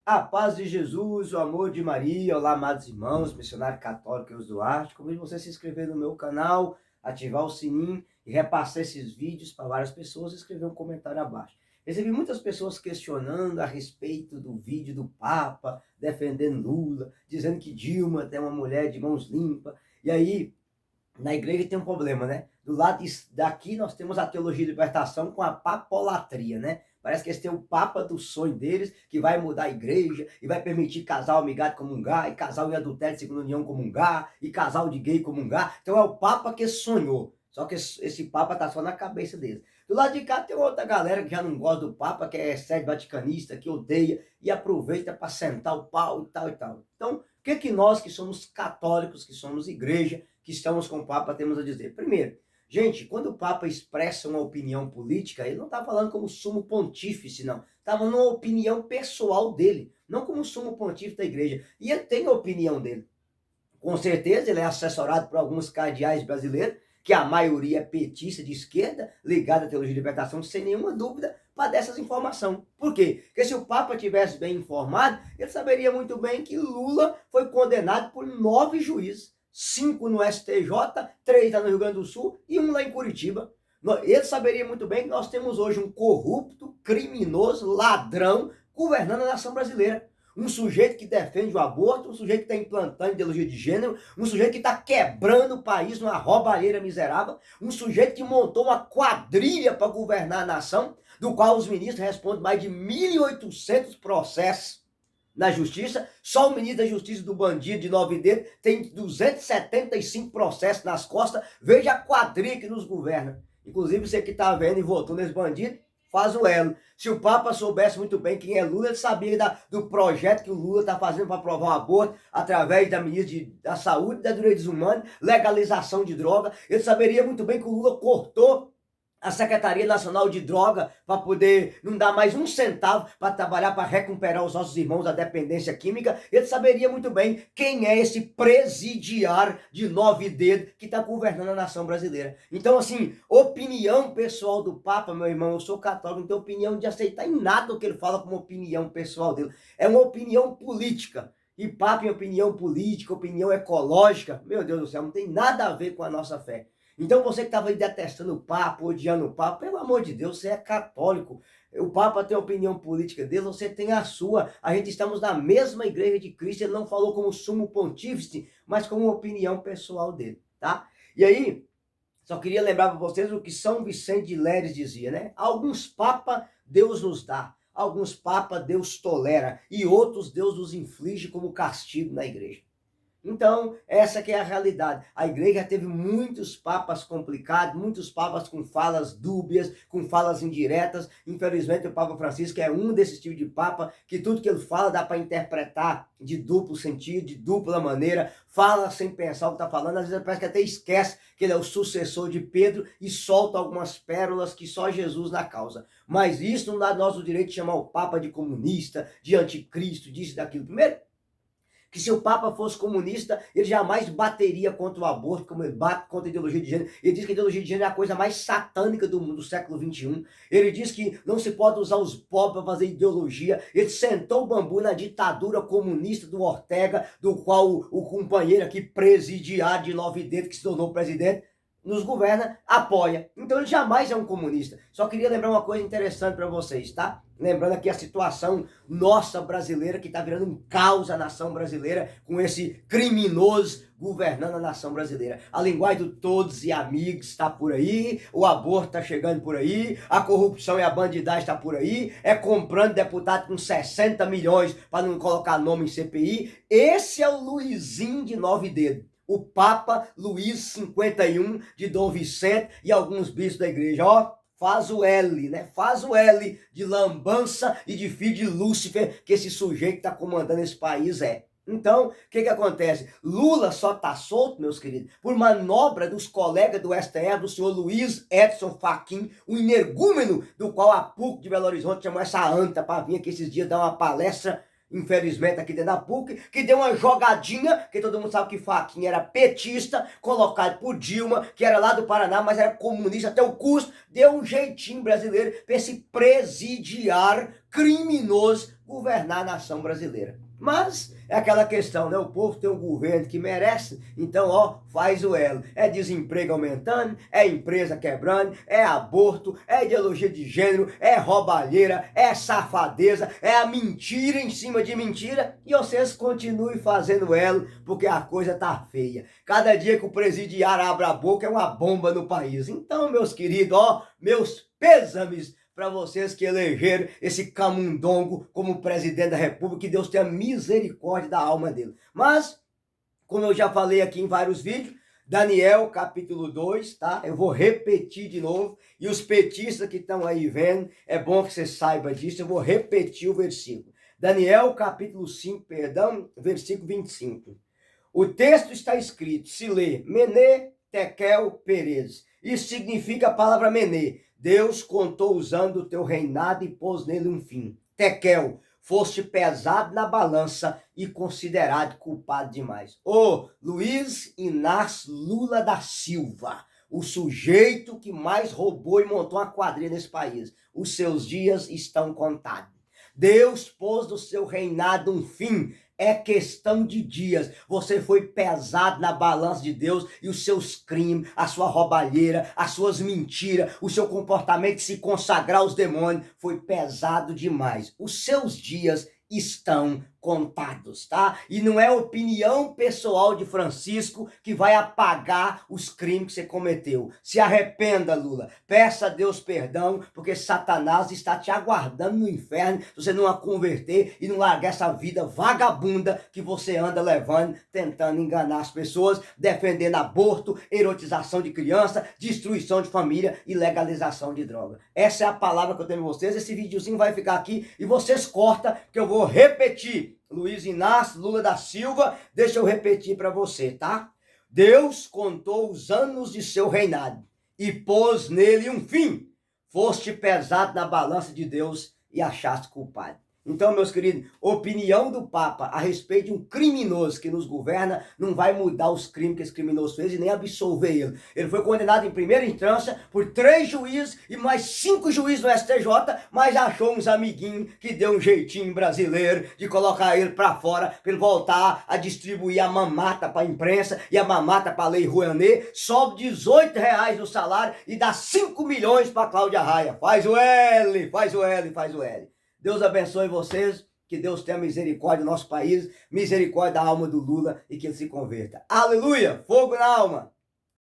A paz de Jesus, o amor de Maria. Olá, amados irmãos, missionário católico Eus Duarte. Convido você a se inscrever no meu canal, ativar o sininho e repassar esses vídeos para várias pessoas e escrever um comentário abaixo. Recebi muitas pessoas questionando a respeito do vídeo do Papa, defendendo Lula, dizendo que Dilma é uma mulher de mãos limpas. E aí, na igreja tem um problema, né? Do lado daqui nós temos a teologia de libertação com a papolatria, né? Parece que eles têm o papa do sonho deles, que vai mudar a igreja, e vai permitir casal amigado comungar, e casal em adultério de segunda união comungar, e casal de gay comungar. Então é o papa que sonhou. Só que esse papa tá só na cabeça deles. Do lado de cá tem outra galera que já não gosta do papa, que é sede vaticanista, que odeia, e aproveita para sentar o pau e tal e tal. Então, o que nós que somos católicos, que somos igreja, que estamos com o Papa, temos a dizer? Primeiro, gente, quando o Papa expressa uma opinião política, ele não está falando como sumo pontífice, não. Está falando uma opinião pessoal dele, não como sumo pontífice da igreja. E ele tem a opinião dele. Com certeza, ele é assessorado por alguns cardeais brasileiros, que a maioria é petista de esquerda, ligada à teologia de libertação, sem nenhuma dúvida, para dessas informações. Por quê? Porque se o Papa tivesse bem informado, ele saberia muito bem que Lula foi condenado por 9 juízes. 5 no STJ, 3 lá no Rio Grande do Sul e 1 lá em Curitiba. Ele saberia muito bem que nós temos hoje um corrupto, criminoso, ladrão, governando a nação brasileira. Um sujeito que defende o aborto, um sujeito que está implantando ideologia de gênero, um sujeito que está quebrando o país numa roubalheira miserável, um sujeito que montou uma quadrilha para governar a nação, do qual os ministros respondem mais de 1.800 processos na justiça. Só o ministro da Justiça do bandido de 9 dedos tem 275 processos nas costas. Veja a quadrilha que nos governa. Inclusive, você que está vendo e votou nesse bandido, faz o elo. Se o Papa soubesse muito bem quem é Lula, ele sabia do projeto que o Lula está fazendo para aprovar o aborto através da ministra da Saúde, da Direitos Humanos, legalização de droga. Ele saberia muito bem que o Lula cortou a Secretaria Nacional de Droga para poder não dar mais um centavo para trabalhar para recuperar os nossos irmãos da dependência química. Ele saberia muito bem quem é esse presidiário de 9 dedos que está governando a nação brasileira. Então, assim, opinião pessoal do Papa, meu irmão, eu sou católico, não tenho opinião de aceitar em nada o que ele fala como opinião pessoal dele. É uma opinião política. E Papa em opinião política, opinião ecológica, meu Deus do céu, não tem nada a ver com a nossa fé. Então você que estava aí detestando o Papa, odiando o Papa, pelo amor de Deus, você é católico. O Papa tem a opinião política dele, você tem a sua. A gente estamos na mesma igreja de Cristo, ele não falou como sumo pontífice, mas como opinião pessoal dele, tá? E aí, só queria lembrar para vocês o que São Vicente de Lérez dizia, né? Alguns papas Deus nos dá, alguns papas Deus tolera e outros Deus nos inflige como castigo na igreja. Então, essa que é a realidade. A igreja teve muitos papas complicados, muitos papas com falas dúbias, com falas indiretas. Infelizmente, o Papa Francisco é um desses tipos de papa que tudo que ele fala dá para interpretar de duplo sentido, de dupla maneira, fala sem pensar o que está falando. Às vezes parece que até esquece que ele é o sucessor de Pedro e solta algumas pérolas que só Jesus na causa. Mas isso não dá nós o direito de chamar o Papa de comunista, de anticristo, disso e daquilo. Primeiro, que se o Papa fosse comunista, ele jamais bateria contra o aborto, como ele bate contra a ideologia de gênero. Ele diz que a ideologia de gênero é a coisa mais satânica do século XXI. Ele diz que não se pode usar os pobres para fazer ideologia. Ele sentou o bambu na ditadura comunista do Ortega, do qual o companheiro aqui, presidiário de 9 dedos, que se tornou presidente, nos governa, apoia. Então ele jamais é um comunista. Só queria lembrar uma coisa interessante para vocês, tá? Lembrando aqui a situação nossa brasileira, que está virando um caos a nação brasileira, com esse criminoso governando a nação brasileira. A linguagem do todos e amigos está por aí, o aborto está chegando por aí, a corrupção e a bandidagem está por aí, é comprando deputado com 60 milhões para não colocar nome em CPI. Esse é o Luizinho de 9 dedos. O Papa Luís 51 de Dom Vicente e alguns bispos da igreja, ó, faz o L, né? Faz o L de lambança e de filho de Lúcifer que esse sujeito que está comandando esse país é. Então, o que acontece? Lula só está solto, meus queridos, por manobra dos colegas do STF, do senhor Luiz Edson Fachin, o energúmeno do qual a PUC de Belo Horizonte chamou essa anta para vir aqui esses dias dar uma palestra, infelizmente aqui dentro da PUC, que deu uma jogadinha, que todo mundo sabe que Fachin era petista, colocado por Dilma, que era lá do Paraná, mas era comunista até o custo, deu um jeitinho brasileiro para esse presidiário criminoso governar a nação brasileira. Mas é aquela questão, né? O povo tem um governo que merece, então, ó, faz o elo. É desemprego aumentando, é empresa quebrando, é aborto, é ideologia de gênero, é roubalheira, é safadeza, é a mentira em cima de mentira, e vocês continuem fazendo elo, porque a coisa tá feia. Cada dia que o presidiário abre a boca é uma bomba no país. Então, meus queridos, ó, meus pêsames para vocês que elegeram esse camundongo como presidente da República, que Deus tenha misericórdia da alma dele. Mas, como eu já falei aqui em vários vídeos, Daniel capítulo 2, tá? Eu vou repetir de novo, e os petistas que estão aí vendo, é bom que você saiba disso, eu vou repetir o versículo. Daniel capítulo 5, perdão, versículo 25. O texto está escrito, se lê, Mené, Tekel, Perez. Isso significa a palavra Mené. Deus contou usando o teu reinado e pôs nele um fim. Tekel, foste pesado na balança e considerado culpado demais. Ô, Luiz Inácio Lula da Silva, o sujeito que mais roubou e montou uma quadrilha nesse país. Os seus dias estão contados. Deus pôs no seu reinado um fim. É questão de dias. Você foi pesado na balança de Deus e os seus crimes, a sua roubalheira, as suas mentiras, o seu comportamento de se consagrar aos demônios foi pesado demais. Os seus dias estão contados, tá? E não é opinião pessoal de Francisco que vai apagar os crimes que você cometeu. Se arrependa, Lula. Peça a Deus perdão, porque Satanás está te aguardando no inferno se você não a converter e não largar essa vida vagabunda que você anda levando, tentando enganar as pessoas, defendendo aborto, erotização de criança, destruição de família e legalização de droga. Essa é a palavra que eu tenho para vocês. Esse videozinho vai ficar aqui e vocês cortam, que eu vou repetir. Luiz Inácio Lula da Silva, deixa eu repetir para você, tá? Deus contou os anos de seu reinado e pôs nele um fim. Foste pesado na balança de Deus e achaste culpado. Então, meus queridos, opinião do Papa a respeito de um criminoso que nos governa não vai mudar os crimes que esse criminoso fez e nem absolver ele. Ele foi condenado em primeira instância por 3 juízes e mais 5 juízes no STJ, mas achou uns amiguinhos que deu um jeitinho brasileiro de colocar ele para fora, para ele voltar a distribuir a mamata para a imprensa e a mamata para a Lei Rouanet, sobe R$18 no salário e dá 5 milhões para Cláudia Raia. Faz o L, faz o L, faz o L. Deus abençoe vocês, que Deus tenha misericórdia do nosso país, misericórdia da alma do Lula e que ele se converta. Aleluia! Fogo na alma!